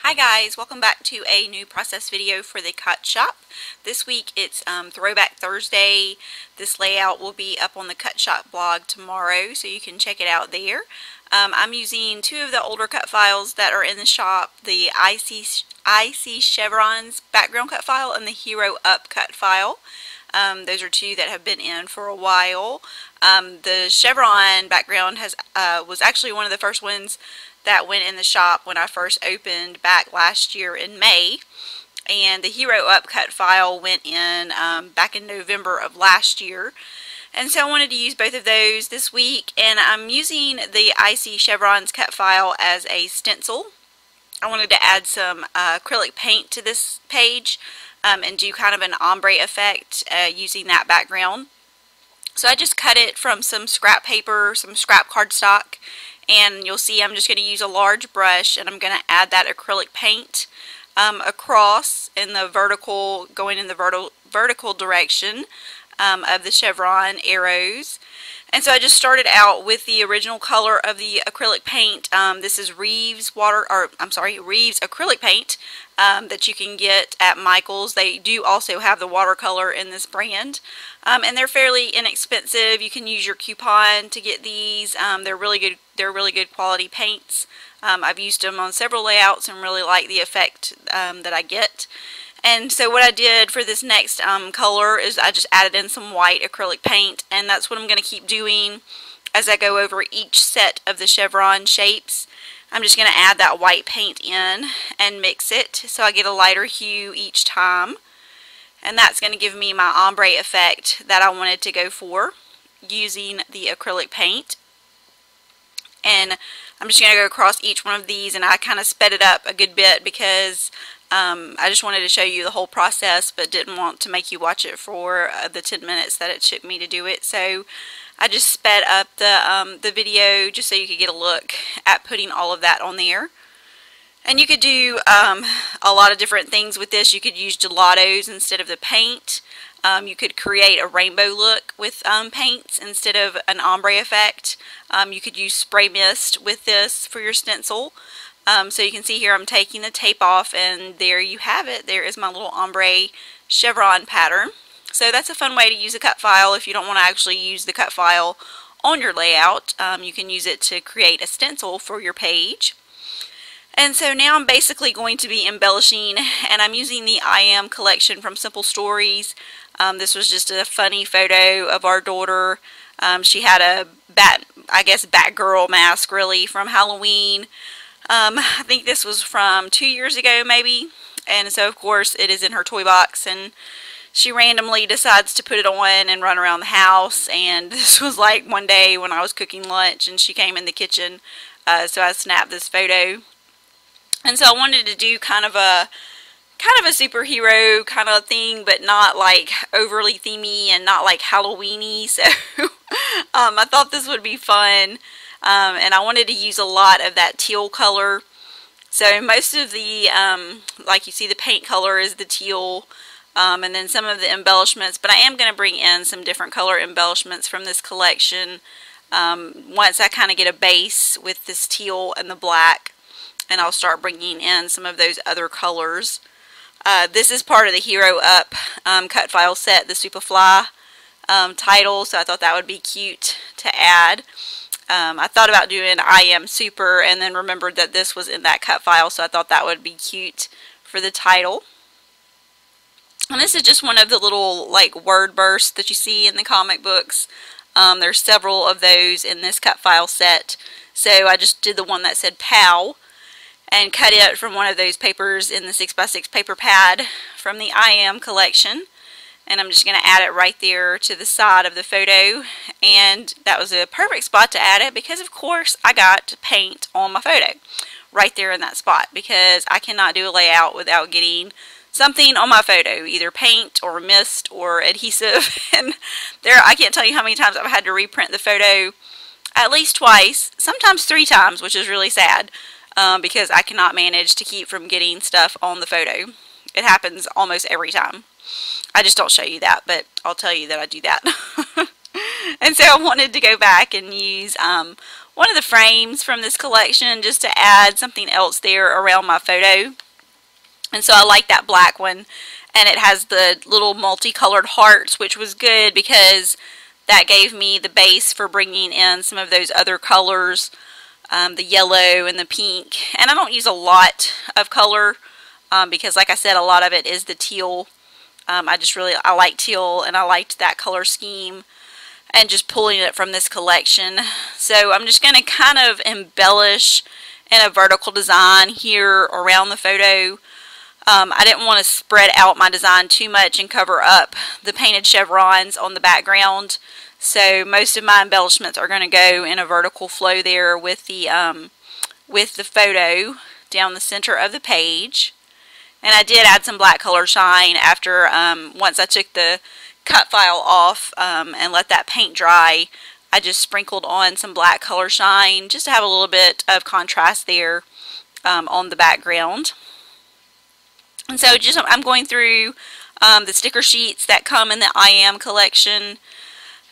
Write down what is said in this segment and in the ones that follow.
Hi guys, welcome back to a new process video for the Cut Shop. This week it's Throwback Thursday. This layout will be up on the Cut Shop blog tomorrow, so you can check it out there. I'm using two of the older cut files that are in the shop, the I See Chevrons background cut file and the Hero Up cut file. Those are two that have been in for a while. The chevron background was actually one of the first ones that went in the shop when I first opened back last year in May, and the Hero Up cut file went in back in November of last year, and so I wanted to use both of those this week. And I'm using the I See Chevrons cut file as a stencil. I wanted to add some acrylic paint to this page and do kind of an ombre effect using that background. So I just cut it from some scrap paper, some scrap cardstock, and you'll see I'm just going to use a large brush, and I'm going to add that acrylic paint across in the vertical, going in the vertical direction of the chevron arrows. And so I just started out with the original color of the acrylic paint. This is Reeves acrylic paint that you can get at Michael's. They do also have the watercolor in this brand, and they're fairly inexpensive. You can use your coupon to get these. They're really good. They're really good quality paints. I've used them on several layouts and really like the effect that I get. And so what I did for this next color is I just added in some white acrylic paint, and that's what I'm going to keep doing as I go over each set of the chevron shapes. I'm just going to add that white paint in and mix it so I get a lighter hue each time. And that's going to give me my ombre effect that I wanted to go for using the acrylic paint. And I'm just going to go across each one of these, and I kind of sped it up a good bit because I just wanted to show you the whole process, but didn't want to make you watch it for the 10 minutes that it took me to do it. So I just sped up the video just so you could get a look at putting all of that on there. And you could do a lot of different things with this. You could use gelatos instead of the paint. You could create a rainbow look with paints instead of an ombre effect. You could use spray mist with this for your stencil. So you can see here I'm taking the tape off, and there you have it. There is my little ombre chevron pattern. So that's a fun way to use a cut file if you don't want to actually use the cut file on your layout. You can use it to create a stencil for your page. And so now I'm basically going to be embellishing, and I'm using the I Am collection from Simple Stories. This was just a funny photo of our daughter. She had a Batgirl mask really from Halloween. I think this was from 2 years ago maybe, and so of course it is in her toy box, and she randomly decides to put it on and run around the house. And this was like one day when I was cooking lunch and she came in the kitchen, so I snapped this photo. And so I wanted to do kind of a superhero kind of thing, but not like overly themey and not like Halloween-y. So I thought this would be fun. And I wanted to use a lot of that teal color. So most of the, like you see, the paint color is the teal, and then some of the embellishments. But I am going to bring in some different color embellishments from this collection once I kind of get a base with this teal and the black. And I'll start bringing in some of those other colors. This is part of the Hero Up cut file set, the Supa Fly title, so I thought that would be cute to add. I thought about doing I Am Super, and then remembered that this was in that cut file, so I thought that would be cute for the title. And this is just one of the little like word bursts that you see in the comic books. There's several of those in this cut file set, so I just did the one that said POW and cut it from one of those papers in the 6x6 paper pad from the I Am collection. And I'm just going to add it right there to the side of the photo. And that was a perfect spot to add it because, of course, I got paint on my photo right there in that spot, because I cannot do a layout without getting something on my photo, either paint or mist or adhesive. And I can't tell you how many times I've had to reprint the photo at least twice, sometimes 3 times, which is really sad, because I cannot manage to keep from getting stuff on the photo. It happens almost every time. I just don't show you that, but I'll tell you that I do that. And so I wanted to go back and use one of the frames from this collection just to add something else there around my photo. And so I like that black one, and it has the little multicolored hearts, which was good because that gave me the base for bringing in some of those other colors, the yellow and the pink. And I don't use a lot of color because, like I said, a lot of it is the teal. I like teal, and I liked that color scheme and just pulling it from this collection. So I'm just going to kind of embellish in a vertical design here around the photo. I didn't want to spread out my design too much and cover up the painted chevrons on the background. So most of my embellishments are going to go in a vertical flow there with the photo down the center of the page. And I did add some black color shine after once I took the cut file off and let that paint dry. I just sprinkled on some black color shine just to have a little bit of contrast there on the background. And so I'm going through the sticker sheets that come in the I Am collection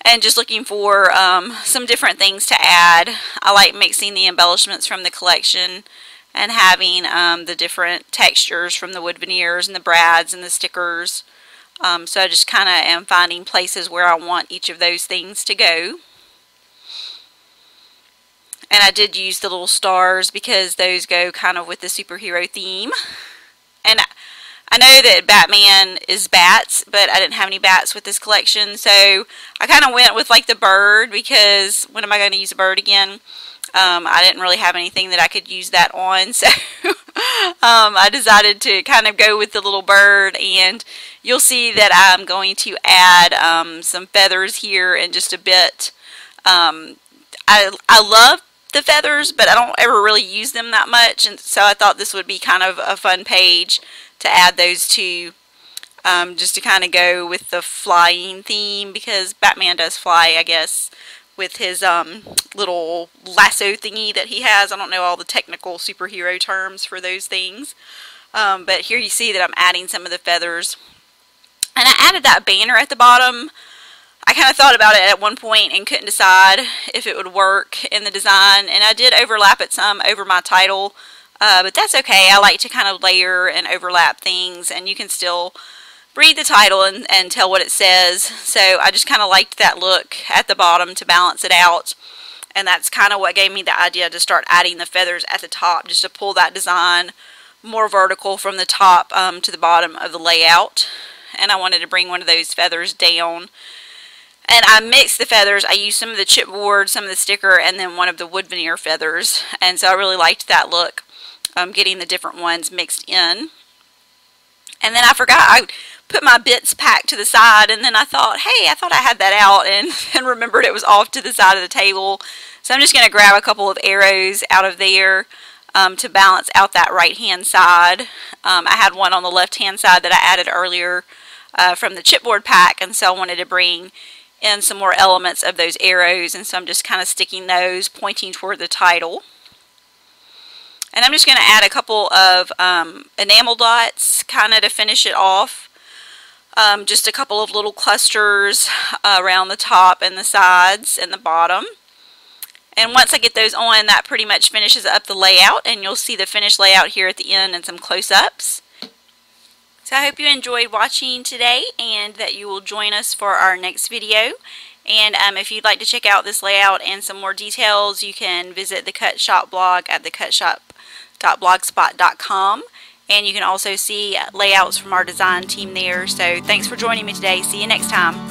and just looking for some different things to add. I like mixing the embellishments from the collection and having the different textures from the wood veneers and the brads and the stickers. So I just kind of am finding places where I want each of those things to go. And I did use the little stars because those go kind of with the superhero theme. And I know that Batman is bats, but I didn't have any bats with this collection, so I kind of went with like the bird, because when am I going to use a bird again? I didn't really have anything that I could use that on, so I decided to kind of go with the little bird. And you'll see that I'm going to add some feathers here in just a bit. I love the feathers, but I don't ever really use them that much, and so I thought this would be kind of a fun page to add those to, just to kind of go with the flying theme, because Batman does fly, I guess, with his little lasso thingy that he has. I don't know all the technical superhero terms for those things, but here you see that I'm adding some of the feathers. And I added that banner at the bottom. I kind of thought about it at one point and couldn't decide if it would work in the design, and I did overlap it some over my title, but that's okay. I like to kind of layer and overlap things, and you can still read the title and tell what it says. So I just kind of liked that look at the bottom to balance it out, and that's kind of what gave me the idea to start adding the feathers at the top, just to pull that design more vertical from the top to the bottom of the layout. And I wanted to bring one of those feathers down. And I mixed the feathers. I used some of the chipboard, some of the sticker, and then one of the wood veneer feathers. And so I really liked that look, getting the different ones mixed in. And then I forgot, I put my bits pack to the side, and then I thought, hey, I thought I had that out, and remembered it was off to the side of the table. So I'm just going to grab a couple of arrows out of there to balance out that right-hand side. I had one on the left-hand side that I added earlier from the chipboard pack, and so I wanted to bring in some more elements of those arrows, and so I'm just kind of sticking those pointing toward the title. And I'm just going to add a couple of enamel dots kind of to finish it off. Just a couple of little clusters around the top and the sides and the bottom. And once I get those on, that pretty much finishes up the layout, and you'll see the finished layout here at the end and some close-ups. So I hope you enjoyed watching today, and that you will join us for our next video. And if you'd like to check out this layout and some more details, you can visit the Cut Shop blog at thecutshop.blogspot.com. And you can also see layouts from our design team there. So thanks for joining me today. See you next time.